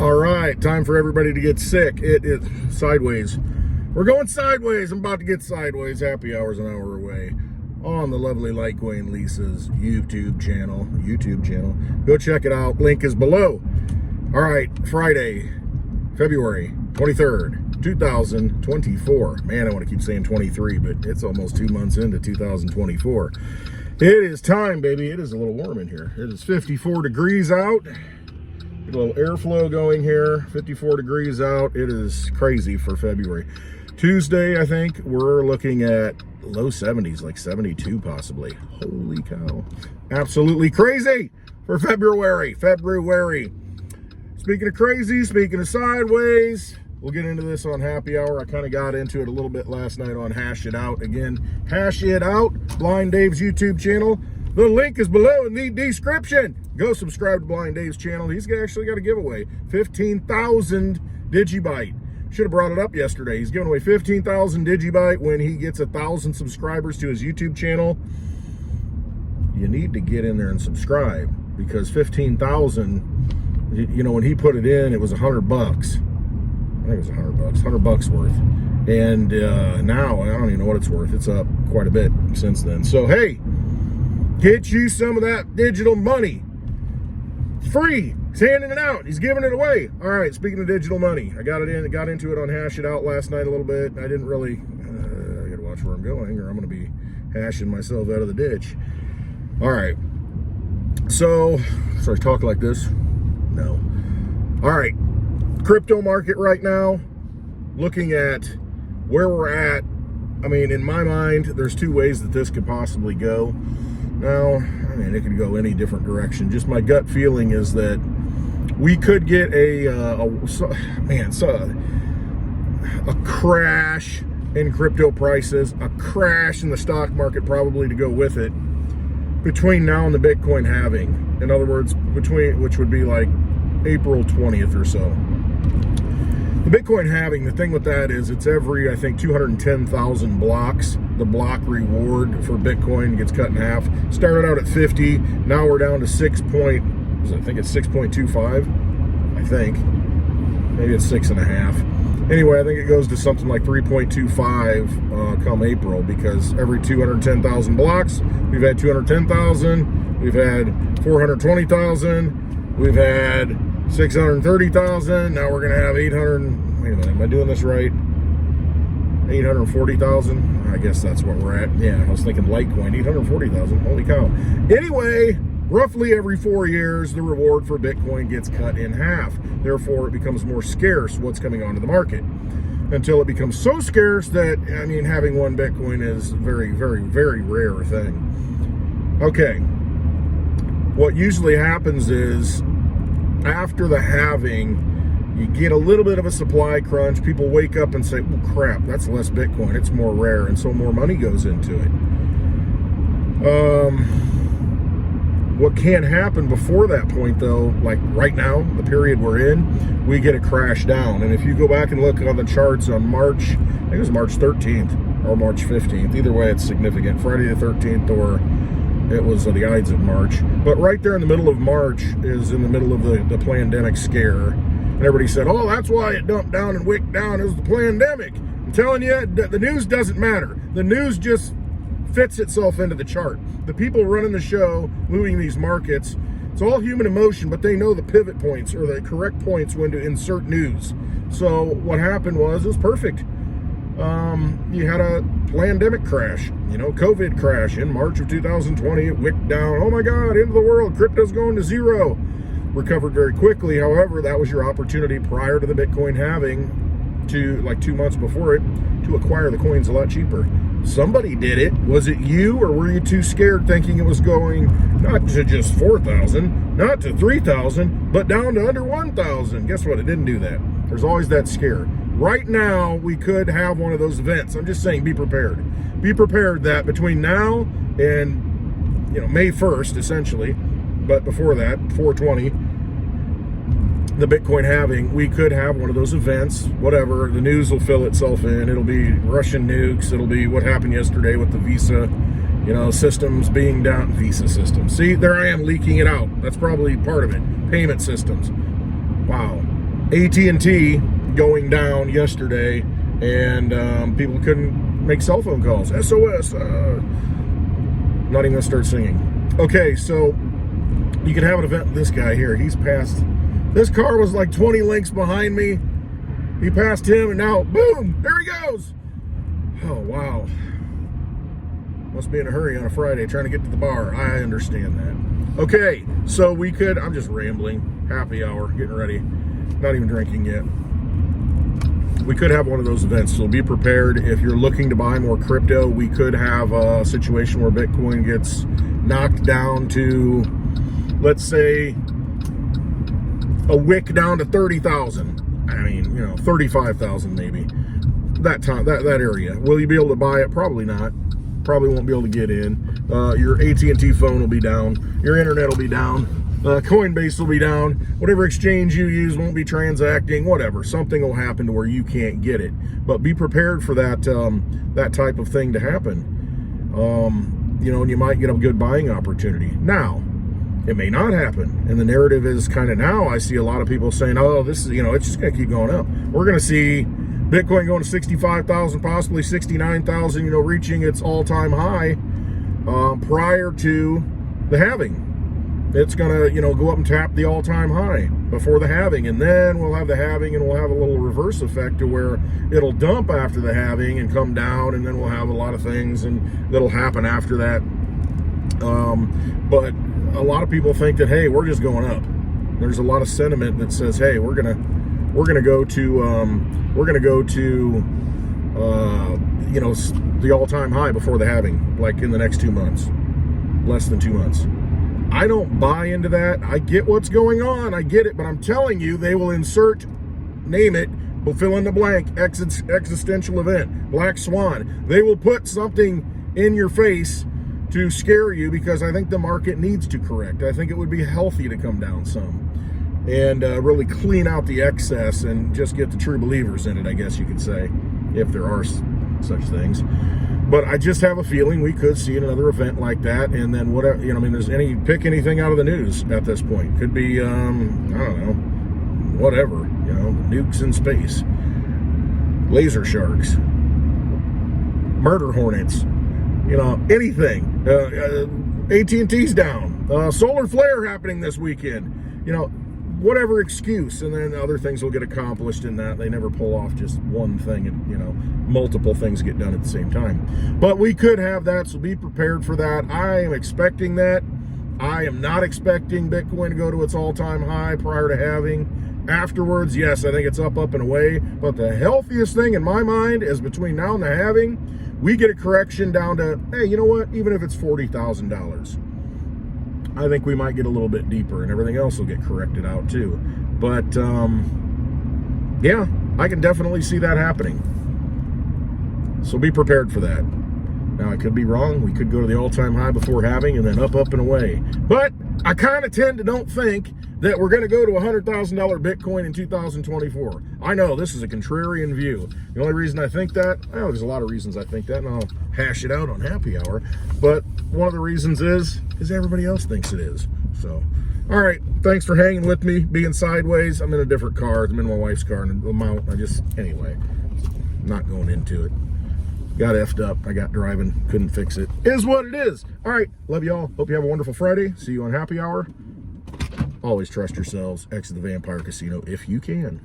All right, time for everybody to get sick. It is sideways. We're going sideways. I'm about to get sideways. Happy hour's an hour away on the lovely Litecoin Lisa's YouTube channel. Go check it out. Link is below. All right, Friday, February 23rd, 2024. Man, I want to keep saying 23, but it's almost 2 months into 2024. It is time, baby. It is a little warm in here. It is 54 degrees out. A little airflow going here, 54 degrees out. It is crazy for February. Tuesday, I think, we're looking at low 70s, like 72 possibly. Holy cow. Absolutely crazy for February. Speaking of crazy, speaking of sideways, we'll get into this on Happy Hour. I kind of got into it a little bit last night on Hash It Out. Again, Hash It Out, Blind Dave's YouTube channel. The link is below in the description. Go subscribe to Blind Dave's channel. He's actually got a giveaway. 15,000 DigiByte. Should have brought it up yesterday. He's giving away 15,000 DigiByte when he gets 1,000 subscribers to his YouTube channel. You need to get in there and subscribe because 15,000, you know, when he put it in, it was $100. I think it was $100 worth. And now, I don't even know what it's worth. It's up quite a bit since then. So, hey, get you some of that digital money. It's free. He's handing it out. He's giving it away. All right, speaking of digital money, I got into it on Hash It Out last night a little bit. I didn't really, I got to watch where I'm going or I'm going to be hashing myself out of the ditch. All right. So, sorry, talk like this? No. All right. Crypto market right now, looking at where we're at. I mean, in my mind, there's two ways that this could possibly go. Now, I mean, it could go any different direction. Just my gut feeling is that we could get a crash in crypto prices, a crash in the stock market probably to go with it between now and the Bitcoin halving. In other words, which would be like April 20th or so. The Bitcoin halving, the thing with that is it's every, I think, 210,000 blocks. The block reward for Bitcoin gets cut in half. Started out at 50, now we're down to 6.25, I think. Maybe it's 6.5. Anyway, I think it goes to something like 3.25 come April because every 210,000 blocks, we've had 210,000, we've had 420,000, we've had 630,000. Now we're gonna have 800. Wait a minute, am I doing this right? 840,000. I guess that's what we're at. Yeah, I was thinking Litecoin. 840,000. Holy cow. Anyway, roughly every 4 years, the reward for Bitcoin gets cut in half. Therefore, it becomes more scarce what's coming onto the market until it becomes so scarce that, I mean, having one Bitcoin is a very, very, very rare thing. Okay. What usually happens is after the halving, you get a little bit of a supply crunch. People wake up and say, oh crap, that's less Bitcoin. It's more rare. And so more money goes into it. What can happen before that point though, like right now, the period we're in, we get a crash down. And if you go back and look on the charts on March, I think it was March 13th or March 15th. Either way, it's significant. Friday the 13th or it was the Ides of March. But right there in the middle of March is in the middle of the pandemic scare. And everybody said, oh, that's why it dumped down and wicked down. It was the pandemic. I'm telling you, the news doesn't matter. The news just fits itself into the chart. The people running the show, moving these markets, it's all human emotion, but they know the pivot points or the correct points when to insert news. So what happened was, it was perfect. You had a pandemic crash, you know, COVID crash in March of 2020. It wicked down. Oh my God, end of the world. Crypto's going to zero. Recovered very quickly. However, that was your opportunity prior to the Bitcoin halving to like 2 months before it to acquire the coins a lot cheaper. Somebody did it. Was it you, or were you too scared thinking it was going not to just 4,000, not to 3,000, but down to under 1,000? Guess what? It didn't do that. There's always that scare. Right now, we could have one of those events. I'm just saying, be prepared. Be prepared that between now and, you know, May 1st, essentially, but before that, 420, the Bitcoin halving, we could have one of those events, whatever. The news will fill itself in. It'll be Russian nukes. It'll be what happened yesterday with the Visa, you know, systems being down. Visa systems. See, there I am leaking it out. That's probably part of it. Payment systems. Wow. AT&T going down yesterday, and people couldn't make cell phone calls. SOS. Not even gonna start singing. Okay, so you can have an event. This guy here, he's passed. This car was like 20 links behind me. He passed him, and now, boom, there he goes. Oh, wow. Must be in a hurry on a Friday trying to get to the bar. I understand that. Okay, so we could, I'm just rambling. Happy hour, getting ready. Not even drinking yet. We could have one of those events, so be prepared. If you're looking to buy more crypto, we could have a situation where Bitcoin gets knocked down to, let's say, a wick down to 30,000. I mean, 35,000 maybe. That area. Will you be able to buy it? Probably not. Probably won't be able to get in. Your AT&T phone will be down. Your internet will be down. Coinbase will be down. Whatever exchange you use won't be transacting. Whatever. Something will happen to where you can't get it. But be prepared for that that type of thing to happen. And you might get a good buying opportunity. Now, it may not happen. And the narrative is kind of now I see a lot of people saying, oh, this is, it's just going to keep going up. We're going to see Bitcoin going to 65,000, possibly 69,000, reaching its all-time high prior to the halving. It's going to, go up and tap the all-time high before the halving. And then we'll have the halving, and we'll have a little reverse effect to where it'll dump after the halving and come down, and then we'll have a lot of things and that'll happen after that. But a lot of people think that, hey, we're just going up. There's a lot of sentiment that says, hey, we're gonna go to the all-time high before the halving, like in the next 2 months, less than 2 months. I don't buy into that. I get what's going on. I get it, but I'm telling you, they will insert, name it, will fill in the blank, existential event, black swan. They will put something in your face to scare you, because I think the market needs to correct. I think it would be healthy to come down some and really clean out the excess and just get the true believers in it, I guess you could say, if there are such things. But I just have a feeling we could see another event like that, and then whatever, there's pick anything out of the news at this point. Could be, I don't know, whatever, nukes in space, laser sharks, murder hornets, anything. AT&T's down, solar flare happening this weekend, whatever excuse, and then other things will get accomplished in that. They never pull off just one thing, and multiple things get done at the same time. But we could have that, so be prepared for that. I am expecting that. I am not expecting Bitcoin to go to its all-time high prior to halving. Afterwards, yes, I think it's up and away. But the healthiest thing in my mind is between now and the halving, we get a correction down to, hey, you know what? Even if it's $40,000. I think we might get a little bit deeper, and everything else will get corrected out too. But yeah, I can definitely see that happening. So be prepared for that. Now, I could be wrong. We could go to the all-time high before halving and then up and away. But I kind of tend to don't think that we're going to go to $100,000 Bitcoin in 2024. I know this is a contrarian view. The only reason I think that, well, there's a lot of reasons I think that, and I'll hash it out on happy hour. But one of the reasons is everybody else thinks it is. So, all right, thanks for hanging with me, being sideways. I'm in a different car. I'm in my wife's car, and the amount, anyway, not going into it. Got effed up. I got driving, couldn't fix it. Is what it is. All right, love y'all. Hope you have a wonderful Friday. See you on happy hour. Always trust yourselves. Exit the Vampire Casino if you can.